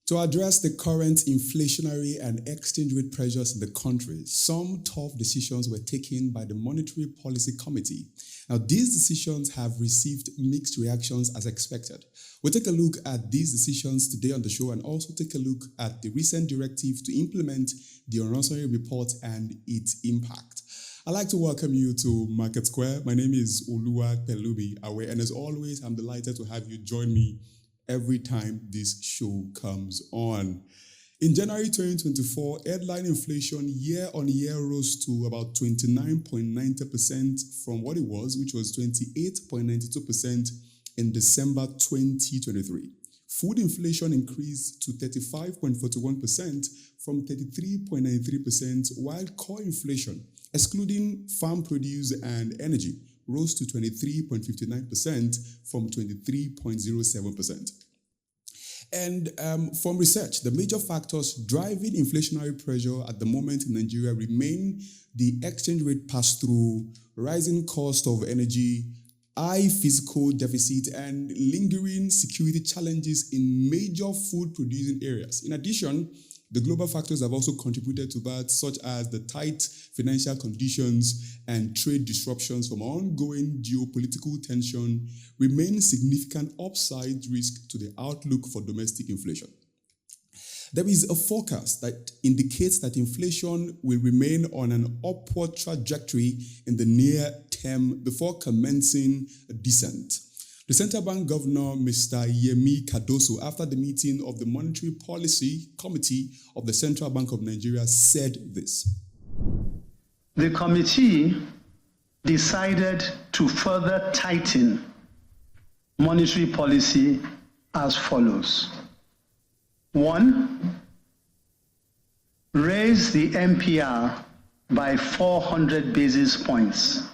To address the current inflationary and exchange rate pressures in the country, some tough decisions were taken by the Monetary Policy Committee. Now, these decisions have received mixed reactions as expected. We'll take a look at these decisions today on the show and also take a look at the recent directive to implement the Oronsaye Report and its impact. I'd like to welcome you to MarketSquare. My name is Oluwa Pelubi Awe, and as always, I'm delighted to have you join me every time this show comes on. In January 2024, headline inflation year-on-year rose to about 29.90% from what it was, which was 28.92% in December 2023. Food inflation increased to 35.41% from 33.93%, while core inflation, excluding farm produce and energy, rose to 23.59% from 23.07%. And from research, the major factors driving inflationary pressure at the moment in Nigeria remain the exchange rate pass-through, rising cost of energy, high fiscal deficit, and lingering security challenges in major food-producing areas. In addition, the global factors have also contributed to that, such as the tight financial conditions and trade disruptions from ongoing geopolitical tension remain significant upside risk to the outlook for domestic inflation. There is a forecast that indicates that inflation will remain on an upward trajectory in the near term before commencing a descent. The Central Bank Governor, Mr. Yemi Cardoso, after the meeting of the Monetary Policy Committee of the Central Bank of Nigeria, said this. The committee decided to further tighten monetary policy as follows. 1, raise the MPR by 400 basis points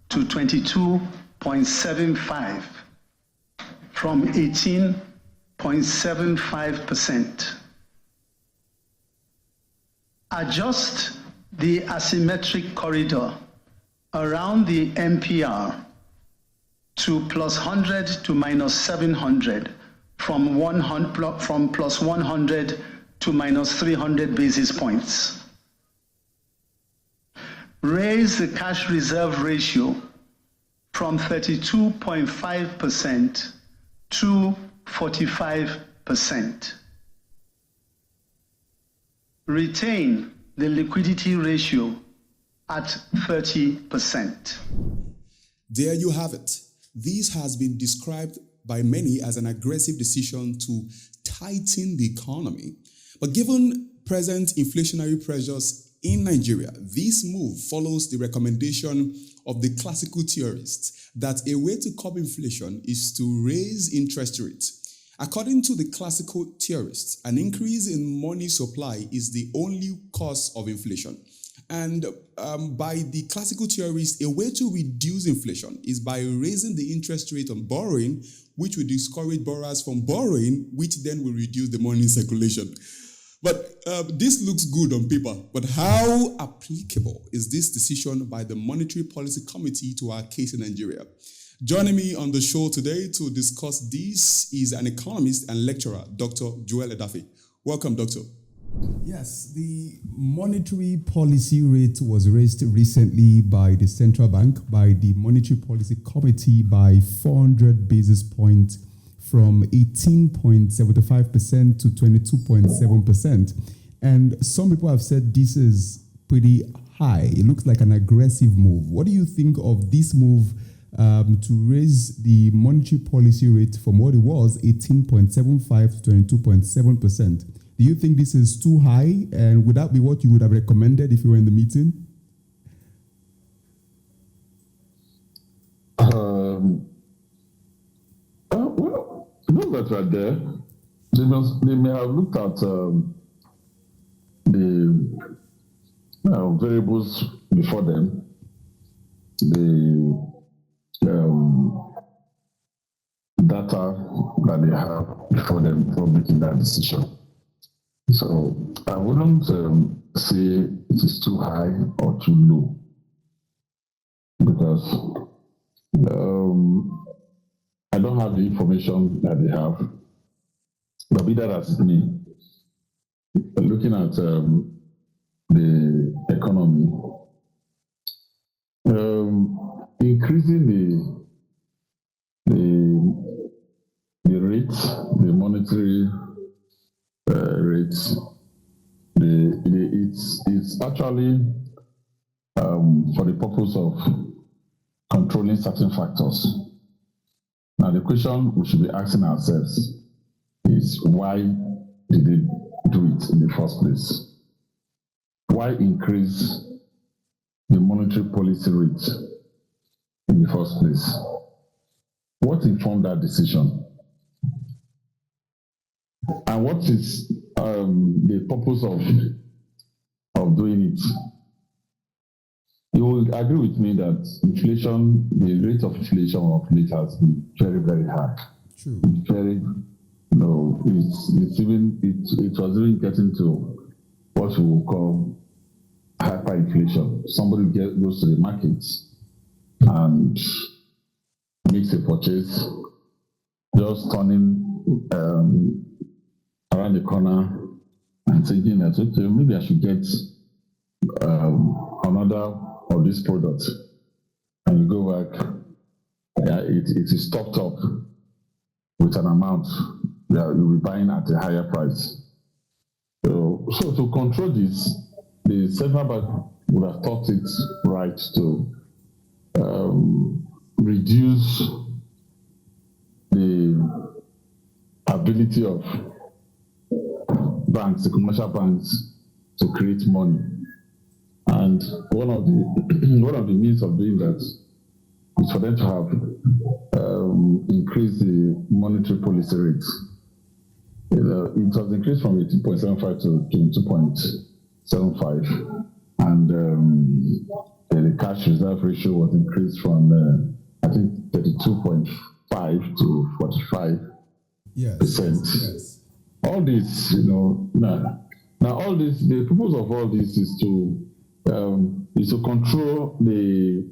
to 22.75 from 18.75%. Adjust the asymmetric corridor around the MPR to plus 100 to minus 700 from plus 100 to minus 300 basis points. Raise the cash reserve ratio from 32.5% to 45%. Retain the liquidity ratio at 30%. There you have it. This has been described by many as an aggressive decision to tighten the economy. But given present inflationary pressures in Nigeria, this move follows the recommendation of the classical theorists that a way to curb inflation is to raise interest rates. According to the classical theorists, an increase in money supply is the only cause of inflation. And by the classical theorists, a way to reduce inflation is by raising the interest rate on borrowing, which will discourage borrowers from borrowing, which then will reduce the money in circulation. But this looks good on paper, but how applicable is this decision by the Monetary Policy Committee to our case in Nigeria? Joining me on the show today to discuss this is an economist and lecturer, Dr. Joel Edafe. Welcome, Doctor. Yes, the monetary policy rate was raised recently by the central bank, by the Monetary Policy Committee by 400 basis points from 18.75% to 22.7%. And some people have said this is pretty high. It looks like an aggressive move. What do you think of this move to raise the monetary policy rate from what it was, 18.75 to 22.7%? Do you think this is too high? And would that be what you would have recommended if you were in the meeting? Well, those that were there, they may have looked at the variables before them, the data that they have before them before making that decision. So I wouldn't say it is too high or too low, because I don't have the information that they have. But be that as it may, looking at the economy, increasing the rates, the monetary rates, it's actually for the purpose of controlling certain factors. Now, the question we should be asking ourselves is, why did they do it in the first place? Why increase the monetary policy rate in the first place? What informed that decision? And what is the purpose of doing it? You will agree with me that inflation, the rate of inflation of late has been very, very high. True. Very, it was even getting to what we will call hyperinflation. Somebody goes to the market and makes a purchase, just turning around the corner and thinking that, okay, maybe I should get another of this product, and you go back, it is topped up with an amount that you'll be buying at a higher price. So to control this, the central bank would have thought it right to reduce the ability of banks, the commercial banks, to create money. And one of the means of doing that is for them to have increased the monetary policy rate. It was increased from 18.75 to 22.75, and the cash reserve ratio was increased from I think 32.5 to 45%. Yes. All this, now all this, the purpose of all this is to control the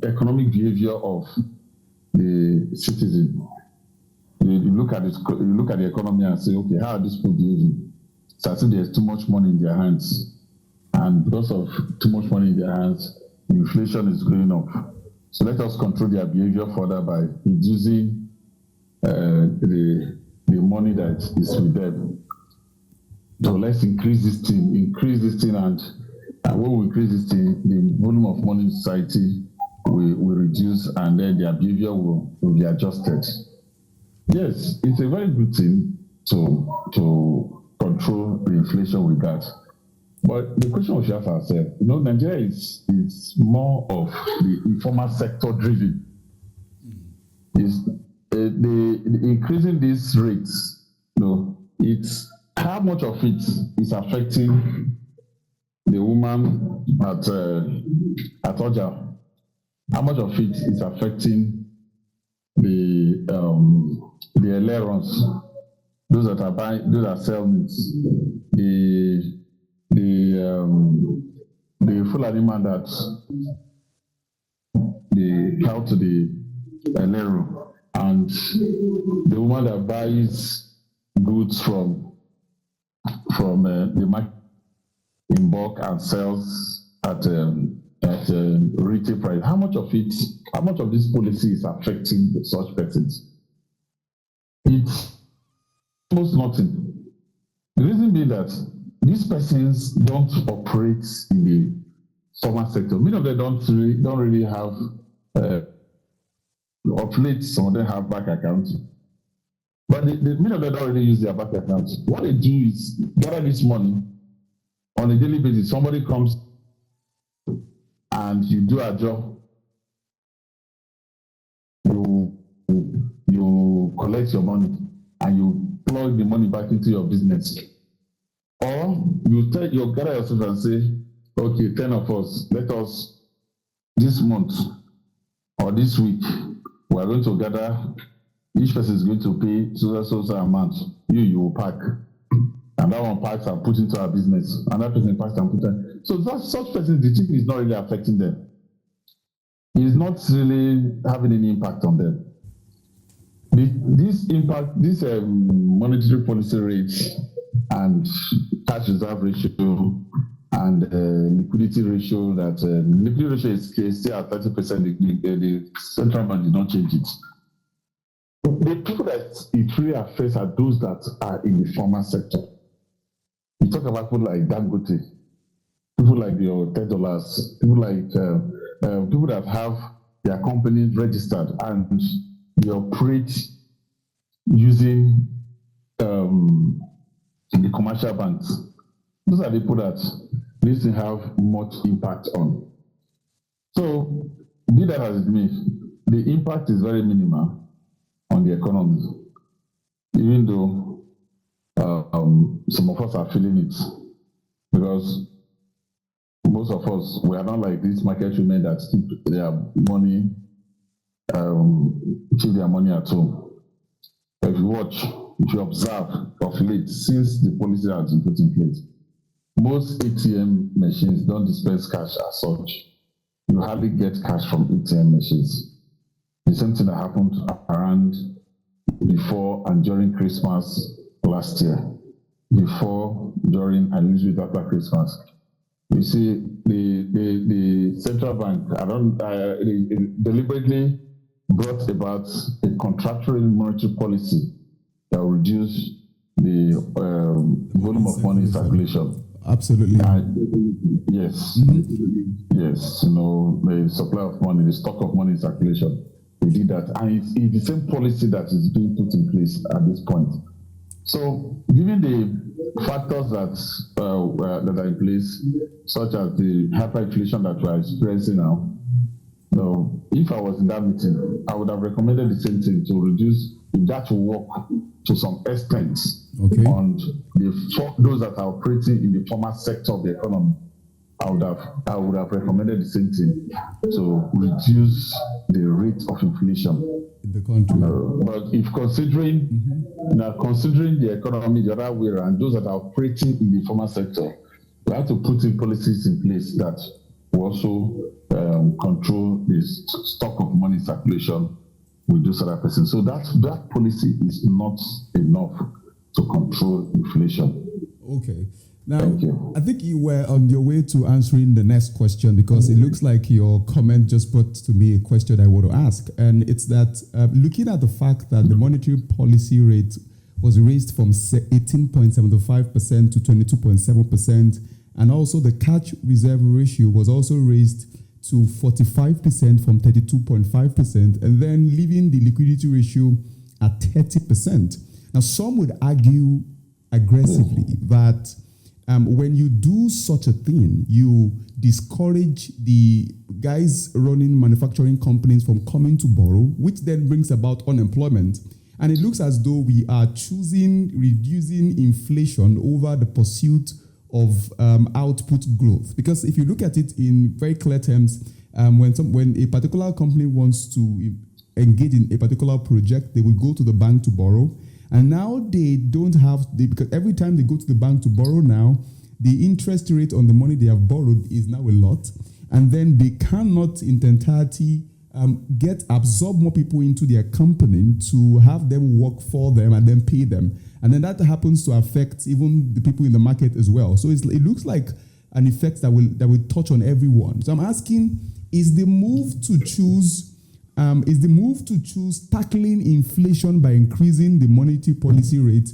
economic behavior of the citizen. You look at the economy and say, okay, how are these people behaving? So I think there's too much money in their hands, and because of too much money in their hands, inflation is going up. So let us control their behavior further by reducing the money that is with them. So let's increase this thing, and when we increase this thing, the volume of money in society will reduce, and then their behavior will be adjusted. Yes, it's a very good thing to control the inflation with that. But the question we should ask ourselves, Nigeria is more of the informal sector driven. Is the increasing these rates, it's how much of it is affecting the woman at Oja? How much of it is affecting the Elerons, those that are buying, those that sell meat, the Fulani man that the cow to the Elero, and the woman that buys goods from the market in bulk and sells at retail price. How much of this policy is affecting such persons? It's almost nothing. The reason being that these persons don't operate in the formal sector. Many of them don't really have operate. Some of them have bank accounts, but many of them don't really use their bank accounts. What they do is gather this money on a daily basis. Somebody comes and you do a job, you collect your money and you plug the money back into your business. Or you gather yourself and say, okay, 10 of us, let us, this month or this week, we are going to gather, each person is going to pay so amount. You will pack. And that one packs and put into our business. Another person packs and put in. So such persons, the thing is not really affecting them. It's not really having any impact on them. This monetary policy rate and cash reserve ratio and liquidity ratio. That liquidity ratio is still at 30%. The central bank did not change it. The people that it really affects are those that are in the formal sector. You talk about people like Dangote, people like your $10, people like people that have their companies registered and they operate using the commercial banks. Those are the people that this thing have much impact on. So, be that as it may, the impact is very minimal on the economy, even though some of us are feeling it, because most of us, we are not like these market women that keep their money, keep their money at home. If you watch, if you observe of late, since the policy has been put in place, most ATM machines don't dispense cash as such. You hardly get cash from ATM machines. The same thing that happened around before and during Christmas last year. Before, during, and usually after Christmas. You see, the central bank deliberately brought about a contractual monetary policy that will reduce the volume of money in circulation. Absolutely. Yes. Yes. The supply of money, the stock of money in circulation. We did that. And it's the same policy that is being put in place at this point. So, given the factors that are in place, such as the hyperinflation that we are experiencing now, if I was in that meeting, I would have recommended the same thing to reduce that work to some extent on those that are operating in the formal sector of the economy. I would have recommended the same thing to reduce the rate of inflation in the country. But if considering the economy the other way around, those that are operating in the formal sector, we have to put in policies in place that will also control the stock of money circulation with those other persons. So that policy is not enough to control inflation. Okay. Now, I think you were on your way to answering the next question, because it looks like your comment just brought to me a question I want to ask. And it's that looking at the fact that the monetary policy rate was raised from 18.75% to 22.7%, and also the cash reserve ratio was also raised to 45% from 32.5%, and then leaving the liquidity ratio at 30%. Now, some would argue aggressively that when you do such a thing, you discourage the guys running manufacturing companies from coming to borrow, which then brings about unemployment. And it looks as though we are choosing reducing inflation over the pursuit of output growth. Because if you look at it in very clear terms, when a particular company wants to engage in a particular project, they will go to the bank to borrow. And now they don't have, because every time they go to the bank to borrow now, the interest rate on the money they have borrowed is now a lot. And then they cannot in entirety absorb more people into their company to have them work for them and then pay them. And then that happens to affect even the people in the market as well. So it looks like an effect that will touch on everyone. So I'm asking, is the move to choose tackling inflation by increasing the monetary policy rate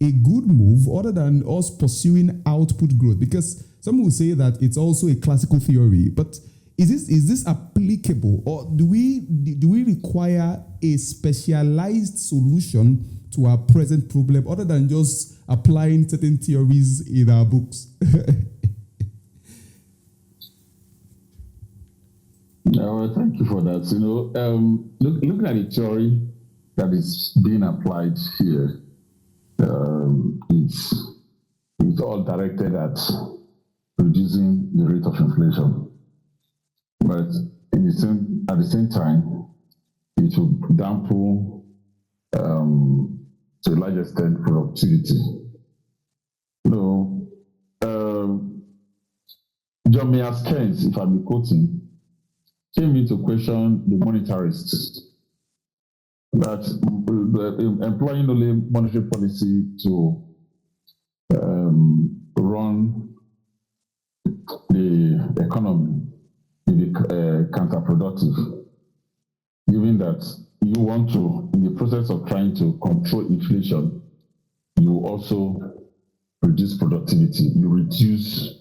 a good move, other than us pursuing output growth? Because some will say that it's also a classical theory, but is this applicable, or do we require a specialized solution to our present problem, other than just applying certain theories in our books? No, thank you for that. Looking at the theory that is being applied here, it's all directed at reducing the rate of inflation. But at the same time, it will dampen to a large extent productivity. John Maynard Keynes, if I'm quoting, came into question the monetarists, that employing only monetary policy to run the economy will be counterproductive, given that you want to, in the process of trying to control inflation, you also reduce productivity, you reduce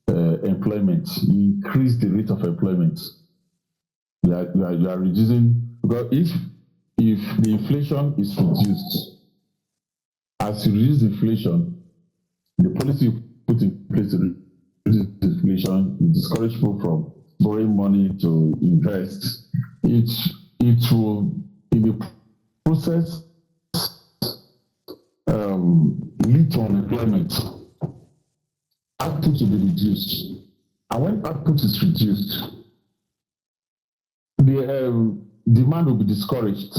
employment, you increase the rate of employment. You are reducing, because if the inflation is reduced, as you reduce inflation, the policy you put in place to reduce inflation, you discourage people from borrowing money to invest. It will, in the process, lead to unemployment. Output will be reduced, and when output is reduced, the demand will be discouraged.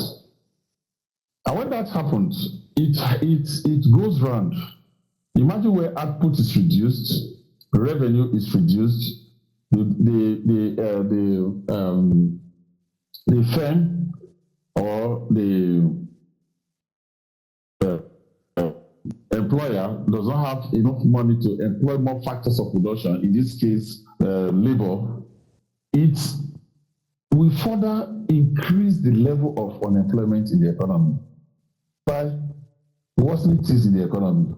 And when that happens, it goes round. Imagine where output is reduced, revenue is reduced, the firm or the employer does not have enough money to employ more factors of production, in this case, labor, it will further increase the level of unemployment in the economy by worsening things in the economy.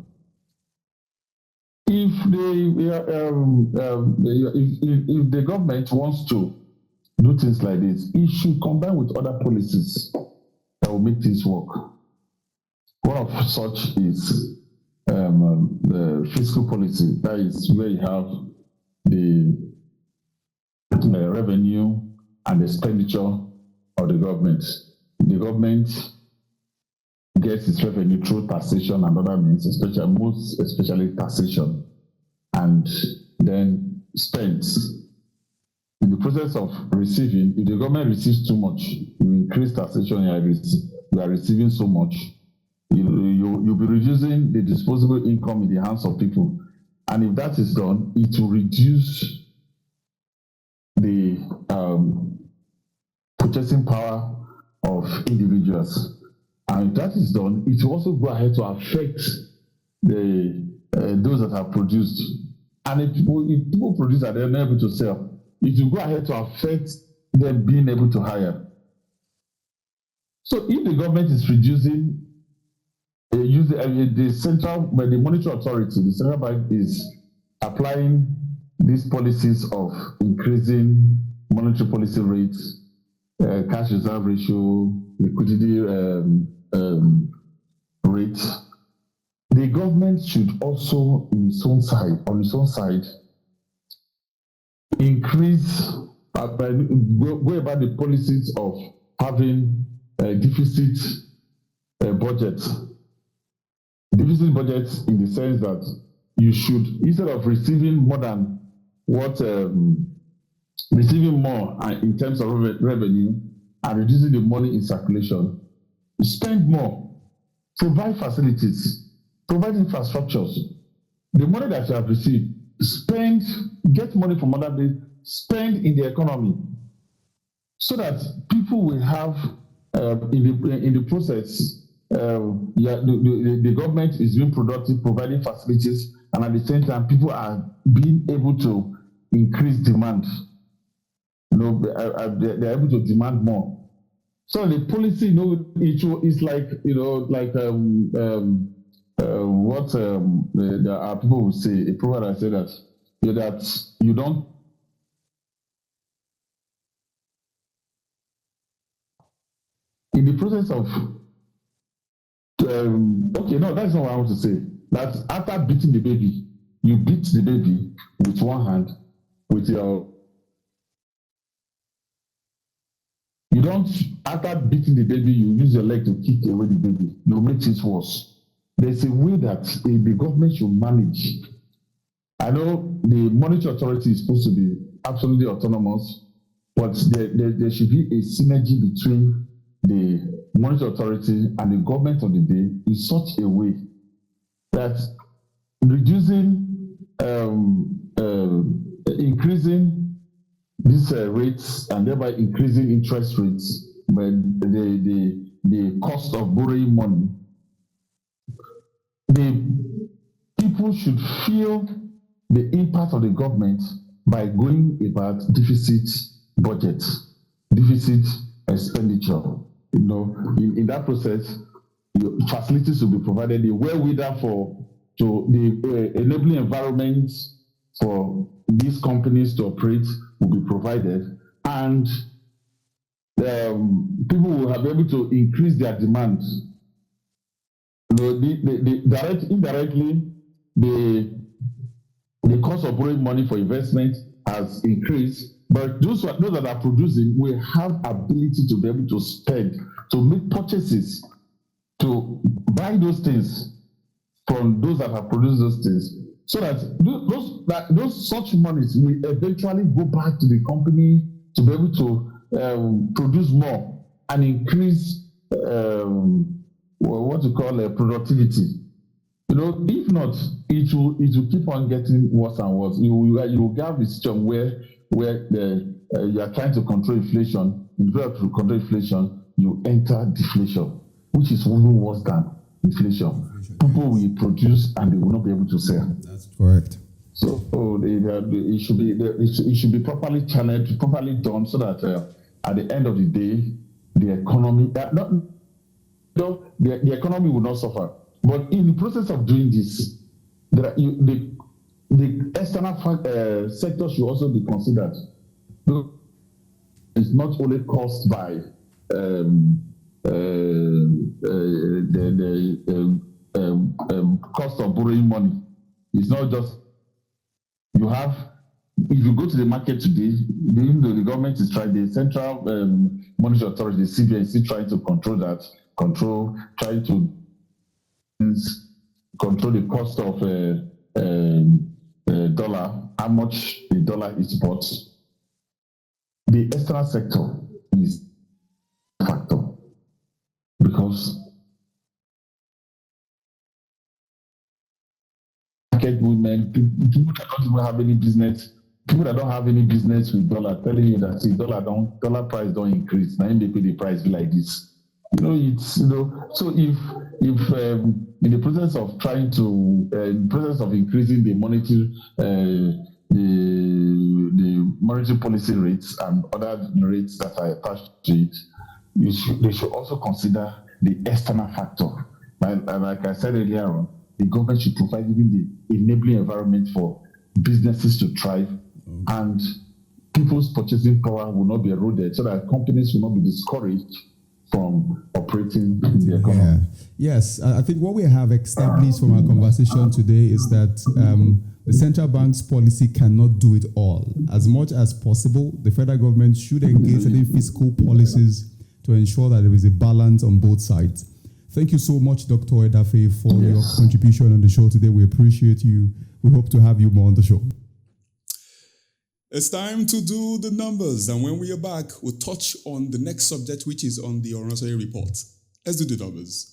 If the government wants to do things like this, it should combine with other policies that will make things work. One of such is the fiscal policy. That is where you have the revenue and expenditure of the government. The government gets its revenue through taxation and other means, especially taxation, and then spends. In the process of receiving, if the government receives too much, you increase taxation, you are receiving so much, you'll be reducing the disposable income in the hands of people. And if that is done, it will reduce the purchasing power of individuals. And if that is done, it will also go ahead to affect those that have produced. And if people produce and they're not able to sell, it will go ahead to affect them being able to hire. So if the government is reducing, the monetary authority, the central bank is applying these policies of increasing monetary policy rates, cash reserve ratio, liquidity rate. The government should also, on its own side, increase, go about the policies of having a deficit budget. Deficit budgets in the sense that you should, instead of receiving more than what, receiving more in terms of revenue and reducing the money in circulation, spend more, provide facilities, provide infrastructures. The money that you have received, spend, get money from other places, spend in the economy, so that people will have, in the process, the government is being productive, providing facilities, and at the same time, people are being able to increase demand. They're able to demand more. So the policy, it's like, what there are people who say, a proverb that say that you don't. In the process of okay, no, that's not what I want to say. That after beating the baby, you beat the baby with one hand, with your. You don't, after beating the baby, you use your leg to kick away the baby. You make things worse. There's a way that the government should manage. I know the monetary authority is supposed to be absolutely autonomous, but there should be a synergy between the monetary authority and the government of the day in such a way that reducing, increasing these rates and thereby increasing interest rates, but the cost of borrowing money, the people people should feel the impact of the government by going about deficit budget, deficit expenditure. In that process, facilities will be provided, the wherewithal to the enabling environment for these companies to operate will be provided, and people will be able to increase their demand. Indirectly, the cost of borrowing money for investment has increased, but those that are producing will have ability to be able to spend, to make purchases, to buy those things from those that have produced those things, so that those such monies will eventually go back to the company to be able to produce more and increase what you call productivity. If not, it will keep on getting worse and worse. You will have a situation where you are trying to control inflation. In order to control inflation, you enter deflation, which is even worse than inflation. People will produce and they will not be able to sell. That's correct. So it should be properly channeled, properly done, so that at the end of the day, the economy the economy will not suffer. But in the process of doing this, the external sector should also be considered. It's not only caused by the cost of borrowing money. It's not just you have. If you go to the market today, even though the government is trying, the Central Monetary Authority, the CBN, is still trying to control that, trying to control the cost of dollar, how much the dollar is bought. The external sector is a factor, because market women, people that don't even have any business, people that don't have any business with dollar, telling you that dollar price don't increase, now they pay the price be like this. So if in the process of trying to, in the process of increasing the monetary, the monetary policy rates and other rates that are attached to it, they should also consider the external factor. And like I said earlier on, the government should provide even the enabling environment for businesses to thrive, and people's purchasing power will not be eroded, so that companies will not be discouraged from operating in the economy. Yeah. Yes, I think what we have established from our conversation today is that the central bank's policy cannot do it all. As much as possible, the federal government should engage in fiscal policies to ensure that there is a balance on both sides. Thank you so much, Dr. Edafe, for your contribution on the show today. We appreciate you. We hope to have you more on the show. It's time to do the numbers, and when we are back, we'll touch on the next subject, which is on the Oronsaye Report. Let's do the numbers.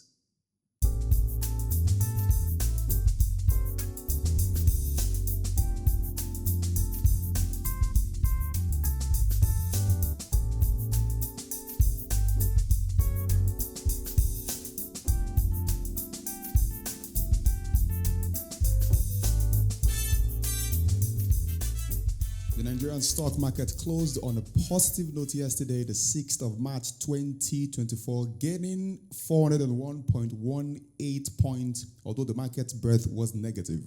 The Nigerian stock market closed on a positive note yesterday, the 6th of March 2024, gaining 401.18 points, although the market's breadth was negative.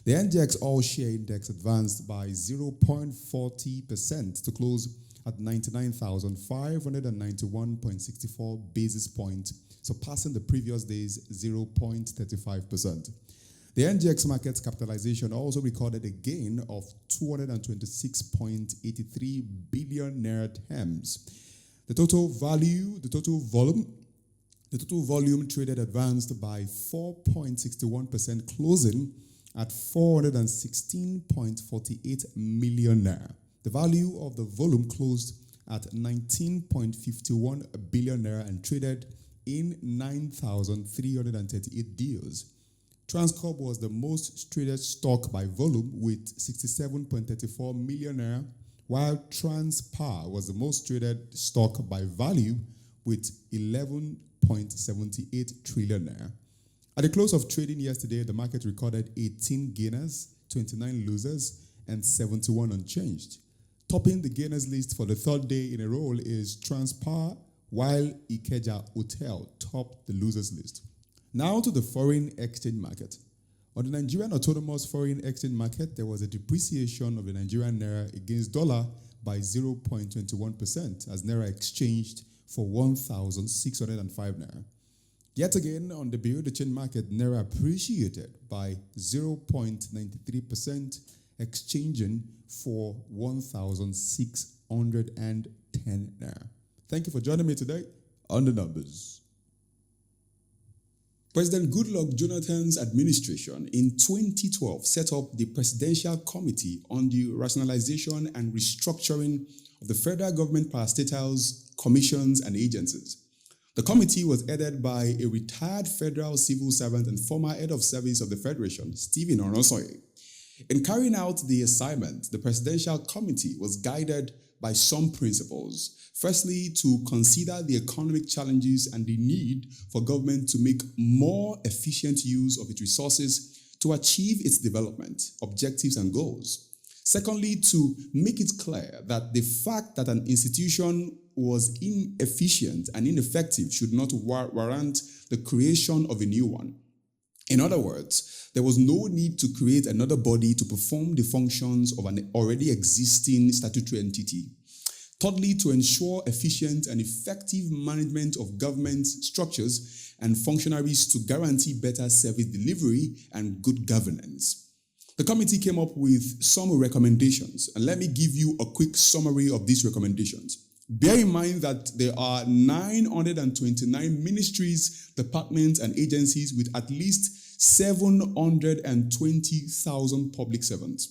The NGX All-Share Index advanced by 0.40% to close at 99,591.64 basis points, surpassing the previous day's 0.35%. The NGX market's capitalization also recorded a gain of 226.83 billion naira terms. The total volume traded advanced by 4.61%, closing at 416.48 million naira. The value of the volume closed at 19.51 billion naira and traded in 9,338 deals. Transcorp was the most traded stock by volume with 67.34 million naira, while Transpower was the most traded stock by value with 11.78 trillion naira. At the close of trading yesterday, the market recorded 18 gainers, 29 losers, and 71 unchanged. Topping the gainers list for the third day in a row is Transpower, while Ikeja Hotel topped the losers list. Now to the foreign exchange market. On the Nigerian Autonomous Foreign Exchange Market, there was a depreciation of the Nigerian Naira against dollar by 0.21% as Naira exchanged for 1,605 Naira. Yet again, on the Bureau de Change market, Naira appreciated by 0.93%, exchanging for 1,610 Naira. Thank you for joining me today on The Numbers. President Goodluck Jonathan's administration in 2012 set up the Presidential Committee on the Rationalization and Restructuring of the Federal Government Parastatals, Commissions, and Agencies. The committee was headed by a retired federal civil servant and former head of service of the Federation, Stephen Oronsaye. In carrying out the assignment, the Presidential Committee was guided by some principles. Firstly, to consider the economic challenges and the need for government to make more efficient use of its resources to achieve its development, objectives, and goals. Secondly, to make it clear that the fact that an institution was inefficient and ineffective should not warrant the creation of a new one. In other words, there was no need to create another body to perform the functions of an already existing statutory entity. Thirdly, to ensure efficient and effective management of government structures and functionaries to guarantee better service delivery and good governance. The committee came up with some recommendations, and let me give you a quick summary of these recommendations. Bear in mind that there are 929 ministries, departments, and agencies with at least 720,000 public servants.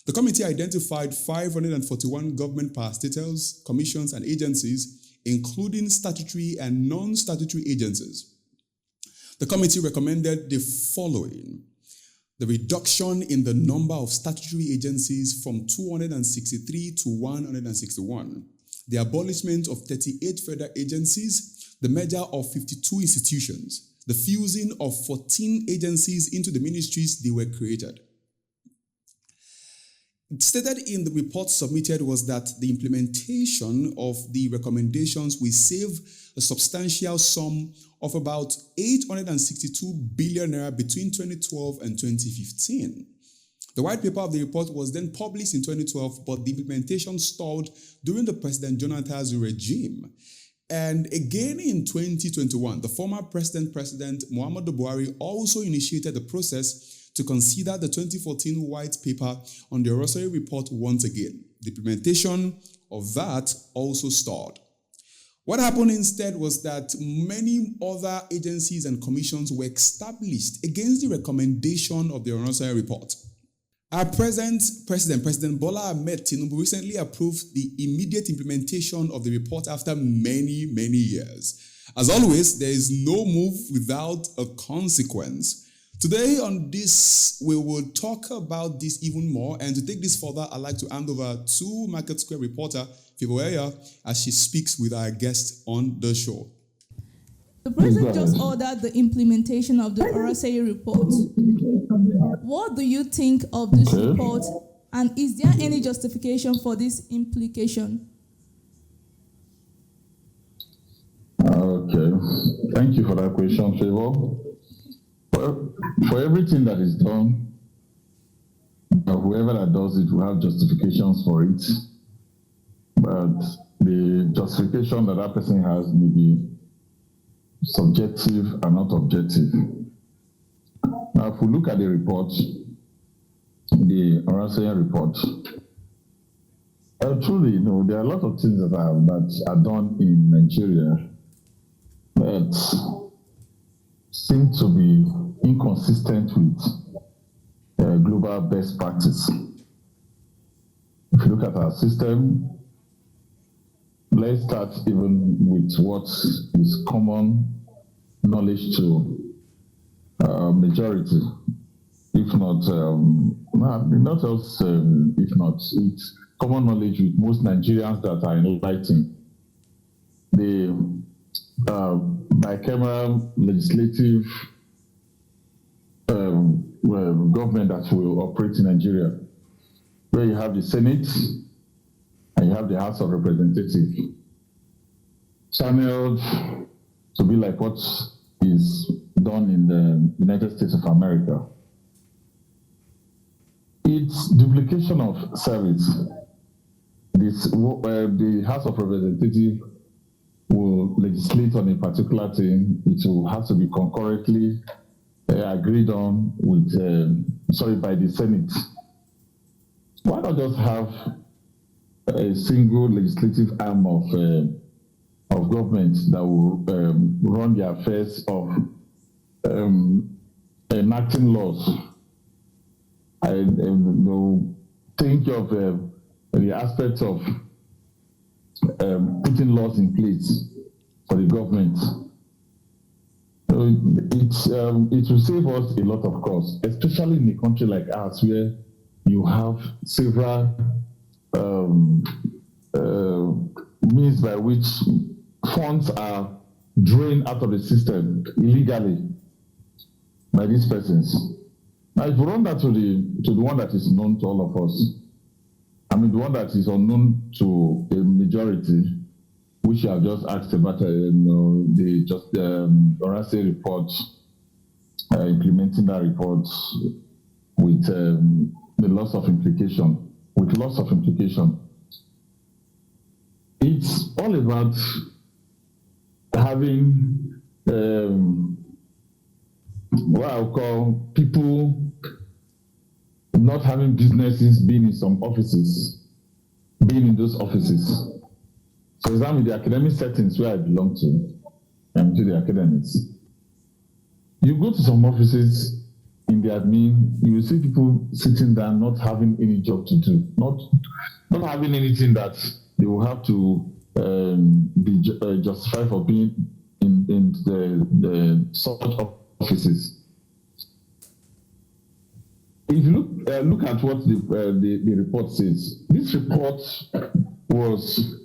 The committee identified 541 government parastatals, commissions, and agencies, including statutory and non-statutory agencies. The committee recommended the following: the reduction in the number of statutory agencies from 263 to 161, the abolishment of 38 federal agencies, the merger of 52 institutions, the fusing of 14 agencies into the ministries they were created. Stated in the report submitted was that the implementation of the recommendations will save a substantial sum of about 862 billion naira between 2012 and 2015. The white paper of the report was then published in 2012, but the implementation stalled during the President Jonathan's regime. And again in 2021, the former President Muhammadu Buhari also initiated the process to consider the 2014 white paper on the Oronsaye Report once again. The implementation of that also stalled. What happened instead was that many other agencies and commissions were established against the recommendation of the Oronsaye Report. Our present President Bola Ahmed Tinubu recently approved the immediate implementation of the report after many, many years. As always, there is no move without a consequence. Today on this, we will talk about this even more, and to take this further, I'd like to hand over to MarketSquare reporter Veegil as she speaks with our guest on the show. The president just ordered the implementation of the Oronsaye Report. What do you think of this report, and is there any justification for this implication? Okay, thank you for that question, Favor. For everything that is done, whoever that does it will have justifications for it, but the justification that that person has may be subjective and not objective. Now, if we look at the report, the Oronsaye Report, truly, there are a lot of things that are done in Nigeria that seem to be inconsistent with global best practice. If you look at our system, let's start even with what is common knowledge to majority, if not, if not, it's common knowledge with most Nigerians that are enlightened. The bicameral legislative government that will operate in Nigeria, where you have the Senate and you have the House of Representatives, channeled to be like what is done in the United States of America. It's duplication of service. The House of Representatives will legislate on a particular thing. It will have to be concurrently agreed on with, by the Senate. Why not just have a single legislative arm of government that will run the affairs of enacting laws? I think of the aspect of putting laws in place for the government. So it will save us a lot of costs, especially in a country like ours where you have several means by which funds are drained out of the system illegally by these persons. Now, if we run that to the one that is known to all of us, I mean, the one that is unknown to a majority, which I have just asked about, the Oronsaye Report, implementing that report with lots of implication. It's all about having what I'll call people not having businesses being in some offices, being in those offices. For example, the academic settings where I belong to, I'm to the academics. You go to some offices in the admin, you will see people sitting there not having any job to do, not having anything that they will have to be justified for being in the sort of offices. If you look at what the report says, this report was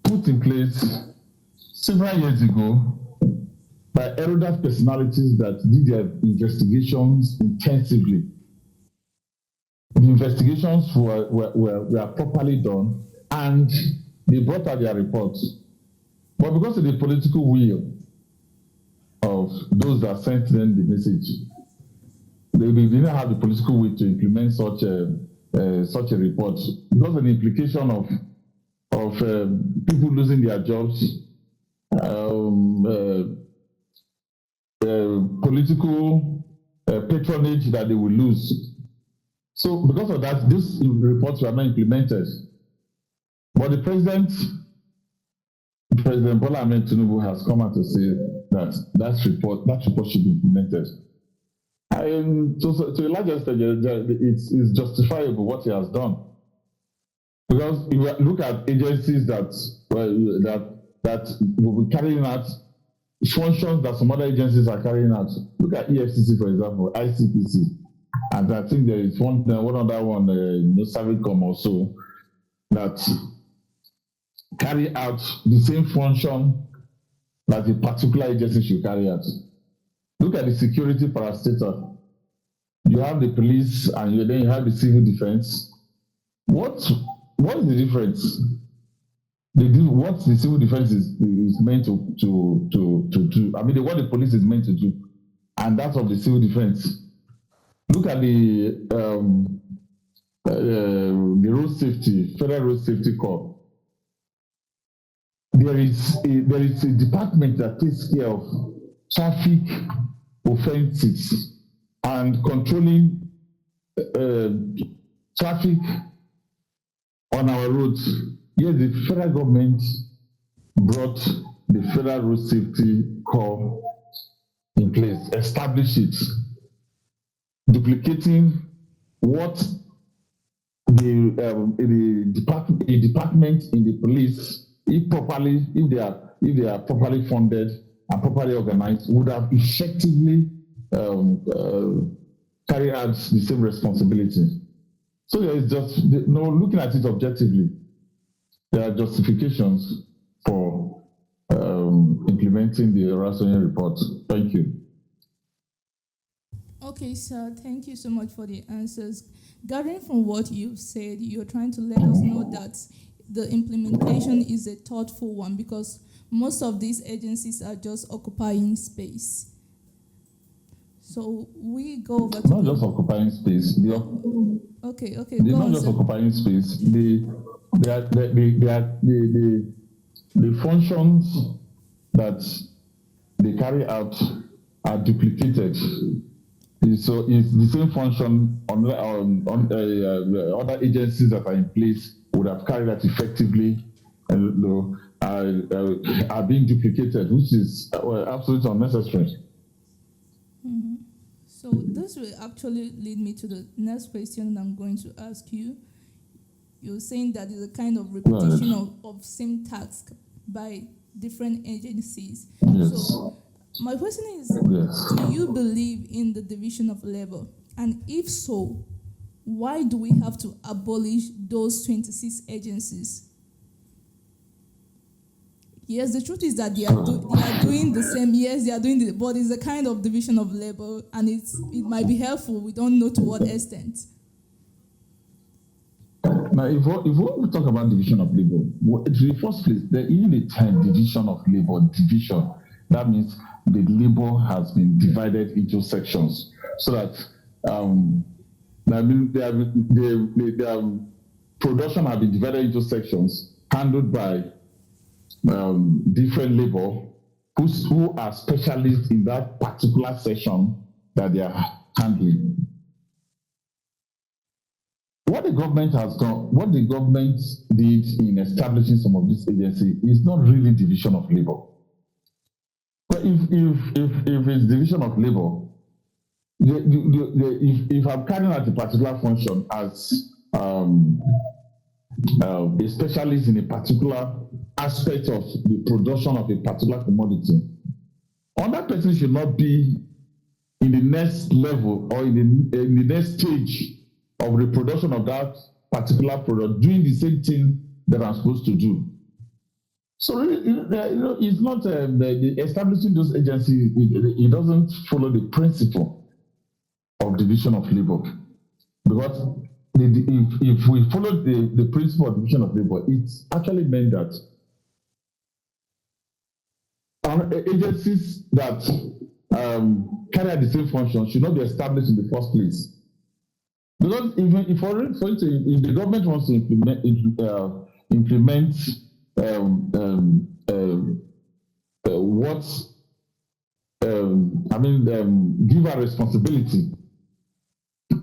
put in place several years ago by erudite personalities that did their investigations intensively. The investigations were properly done and they brought out their reports. But because of the political will of those that sent them the message, they didn't have the political will to implement such a report because of the implication of people losing their jobs, political patronage that they will lose. So because of that, these reports were not implemented. But the President Bola Ahmed Tinubu has come out to say that report should be implemented. To a large extent, it's justifiable what he has done. Because if you look at agencies that will be carrying out functions that some other agencies are carrying out. Look at EFCC, for example, ICPC. And I think there is one other one, Savicom also, that carry out the same function that a particular agency should carry out. Look at the security parastatal. You have the police and then you have the civil defense. What is the difference? What the civil defense is meant to do. I mean, what the police is meant to do, and that's of the civil defense. Look at the road safety, Federal Road Safety Corps. There is a department that takes care of traffic offenses and controlling traffic on our roads. Yes, the federal government brought the Federal Road Safety Corps in place, established it, duplicating what the department in the police, if they are properly funded and properly organized, would have effectively carry out the same responsibility. So there is just looking at it objectively. There are justifications for implementing the Oronsaye Report. Thank you. Okay, sir, thank you so much for the answers. Gathering from what you've said, you're trying to let us know that the implementation is a thoughtful one because most of these agencies are just occupying space. So we go over to not just occupying space. Okay, They're go not on, just sir. occupying space. The functions that they carry out are duplicated. So it's the same function on other agencies that are in place would have carried out effectively, and are being duplicated, which is absolutely unnecessary. So this will actually lead me to the next question I'm going to ask you. You're saying that there's a kind of repetition of same task by different agencies. Yes. So my question is, Yes. do you believe in the division of labor? And if so, why do we have to abolish those 26 agencies? Yes, the truth is that they are doing the same. Yes, they are doing but it's a kind of division of labor, and it might be helpful. We don't know to what extent. Now, if we talk about division of labor, in the first place, there is a term division of labor. Division, that means the labor has been divided into sections, so that their production has been divided into sections handled by different labor who are specialists in that particular section that they are handling. What the government has done, what the government did in establishing some of these agencies is not really division of labor. But if it's division of labor, if I'm carrying out a particular function as a specialist in a particular aspect of the production of a particular commodity, other person should not be in the next level or in the next stage of the production of that particular product doing the same thing that I'm supposed to do. So it's not establishing those agencies. It doesn't follow the principle of division of labor, because if we follow the principle of division of labor, it's actually meant that agencies that carry out the same function should not be established in the first place. Because if the government wants to implement give a responsibility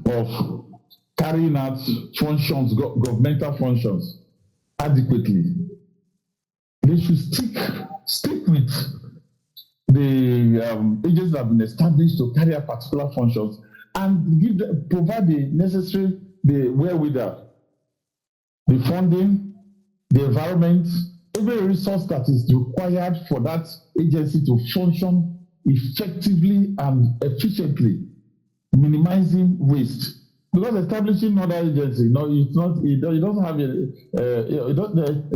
of carrying out functions, governmental functions adequately, they should stick with the agencies that have been established to carry out particular functions and provide the necessary, the wherewithal, the funding, the environment, every resource that is required for that agency to function effectively and efficiently, minimizing waste. Because establishing another agency, it doesn't have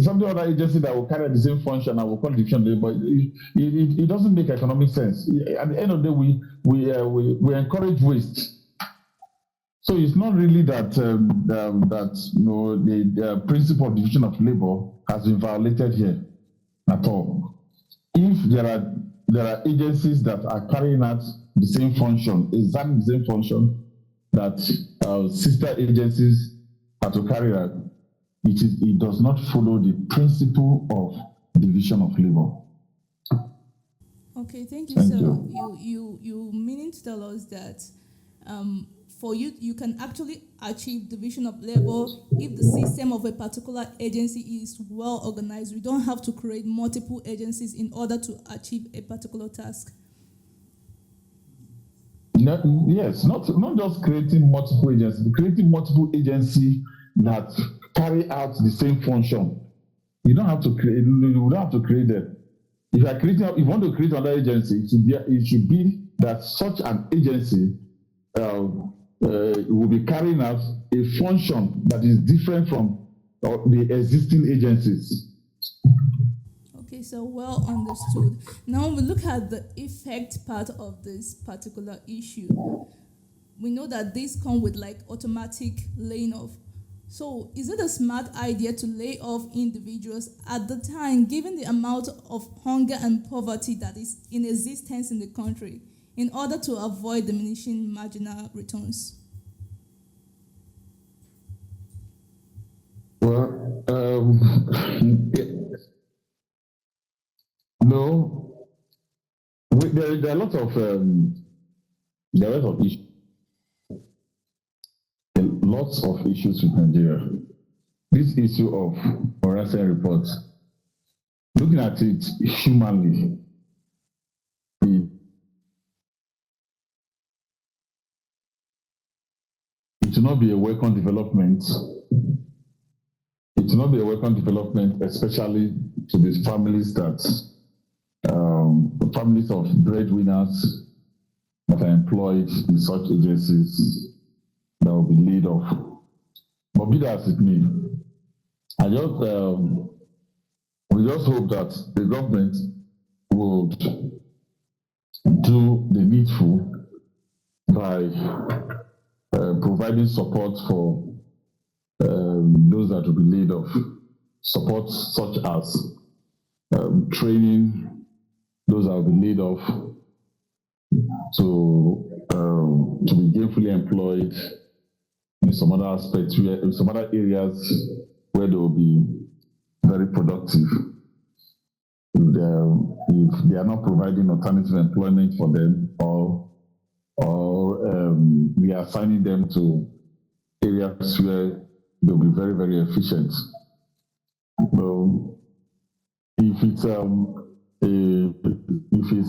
something other agency that will carry the same function and will call division, but it doesn't make economic sense. At the end of the day, we encourage waste. So it's not really that the principle of division of labor has been violated here at all. If there are agencies that are carrying out the same function, exactly the same function that sister agencies are to carry out, it does not follow the principle of division of labor. Okay, thank you. So you meaning to tell us that for you can actually achieve division of labor if the system of a particular agency is well organized. We don't have to create multiple agencies in order to achieve a particular task. Yes, not just creating multiple agencies, but creating multiple agencies that carry out the same function. You don't have to create them. If you want to create another agency, it should be that such an agency will be carrying out a function that is different from the existing agencies. Okay, so well understood. Now we look at the effect part of this particular issue. we know that these come with like automatic laying off. So is it a smart idea to lay off individuals at the time, given the amount of hunger and poverty that is in existence in the country, in order to avoid diminishing marginal returns? Well, no, there are a lot of issues. Lots of issues with Nigeria. This issue of Oronsaye Report, looking at it humanly, it will not be a welcome development. It will not be a welcome development, especially to these families families of breadwinners that are employed in such agencies that will be laid off. But be that as it may, we just hope that the government would do the needful by providing support for those that will be laid off. Support such as training those that will be laid off to be gainfully employed in some other aspects, in some other areas where they will be very productive. If they are not providing alternative employment for them, or we are assigning them to areas where they'll be very, very efficient. So if it's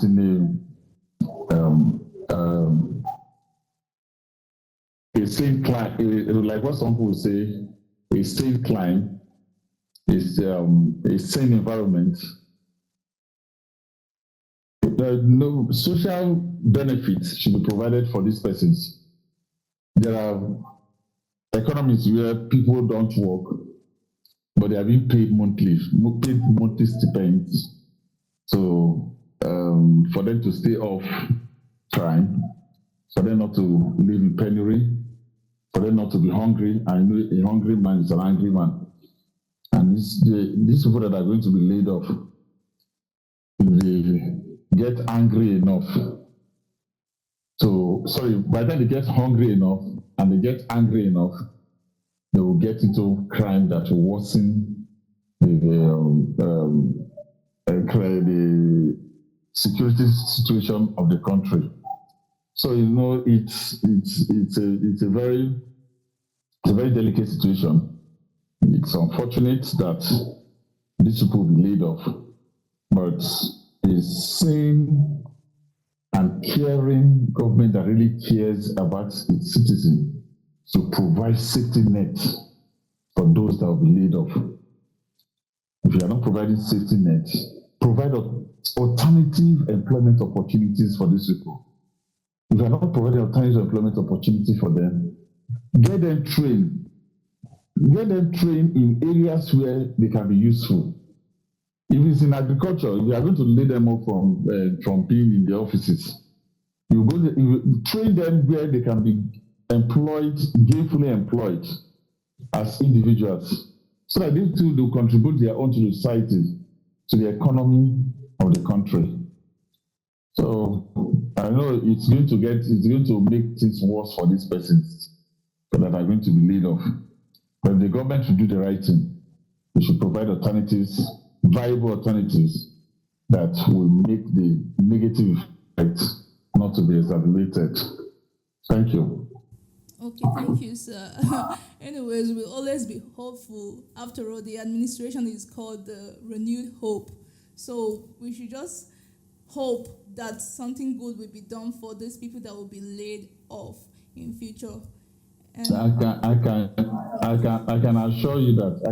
in a sane climb, like what some people say, a sane climb is a sane environment. No social benefits should be provided for these persons. There are economies where people don't work, but they are being paid monthly stipends. So for them to stay off crime, for them not to live in penury, for them not to be hungry. I know a hungry man is an angry man. And these people that are going to be laid off, they get angry enough. So, by the time they get hungry enough and they get angry enough, they will get into crime that will worsen the security situation of the country. So it's a very delicate situation. It's unfortunate that these people will be laid off, but a sane and caring government that really cares about its citizens to provide safety nets for those that will be laid off. If you are not providing safety nets, provide alternative employment opportunities for these people. If you are not providing alternative employment opportunities for them, get them trained. Get them trained in areas where they can be useful. If it's in agriculture, if you are going to lay them off from being in the offices, you train them where they can be employed, gainfully employed as individuals, so that these two will contribute their own to the society, to the economy of the country. So I know it's going to make things worse for these persons that are going to be laid off. But if the government should do the right thing, we should provide alternatives, viable alternatives that will make the negative effect not to be exacerbated. Thank you. Okay, thank you, sir. Anyways, we'll always be hopeful. After all, the administration is called Renewed Hope. So we should just hope that something good will be done for these people that will be laid off in future. And I can assure you that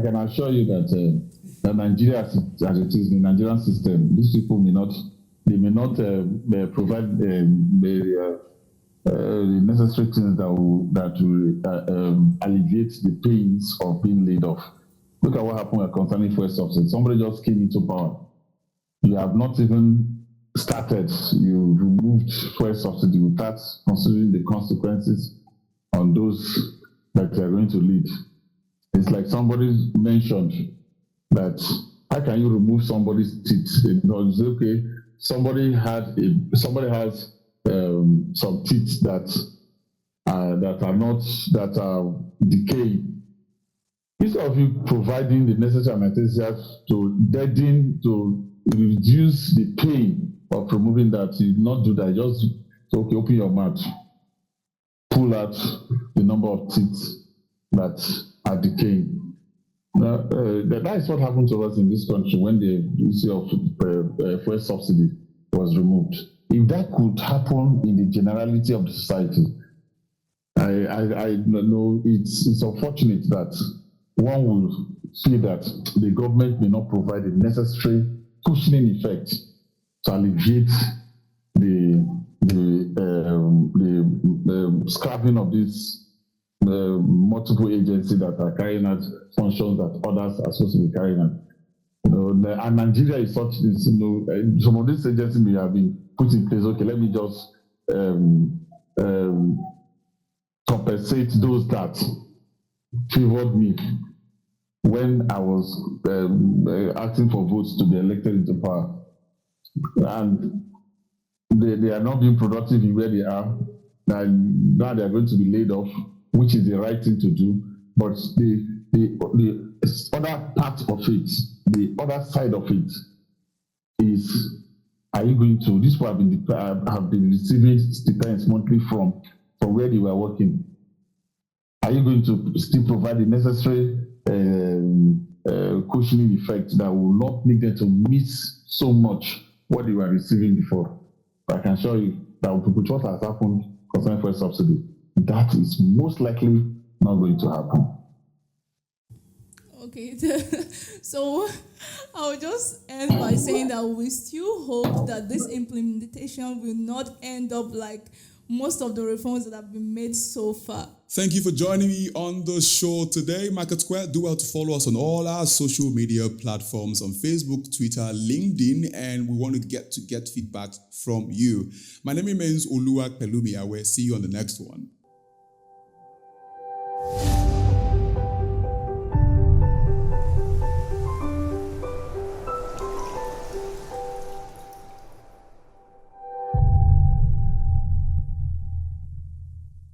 Nigeria, as it is, the Nigerian system, these people may not provide the necessary things that will alleviate the pains of being laid off. Look at what happened concerning fuel subsidy. Somebody just came into power. You have not even started, you removed fuel subsidy without considering the consequences on those that they are going to lead. It's like somebody mentioned that how can you remove somebody's teeth? It's okay. Somebody has some teeth that are decaying. Instead of you providing the necessary anesthesia to deaden, to reduce the pain of removing that, you not do that. Just okay, open your mouth, pull out the number of teeth that are decaying. Now, that is what happened to us in this country when the issue of fuel subsidy was removed. If that could happen in the generality of the society, I know it's unfortunate that one will feel that the government may not provide the necessary cushioning effect to alleviate the scrapping of these multiple agencies that are carrying out functions that others are supposed to be carrying out. And Nigeria is such, some of these agencies may have been put in place. Okay, let me just compensate those that favored me when I was asking for votes to be elected into power. And they are not being productive in where they are. And now they are going to be laid off, which is the right thing to do. But the other part of it, the other side of it is, are you going to, these people have been receiving stipends monthly from where they were working. Are you going to still provide the necessary cushioning effect that will not make them to miss so much what they were receiving before? I can assure you that with what has happened concerning fuel subsidy, that is most likely not going to happen. Okay, so I'll just end by saying that we still hope that this implementation will not end up like most of the reforms that have been made so far. Thank you for joining me on the show today, MarketSquare. Do well to follow us on all our social media platforms on Facebook, Twitter, LinkedIn, and we want to get feedback from you. My name remains Oluwa Pelumi. I will see you on the next one.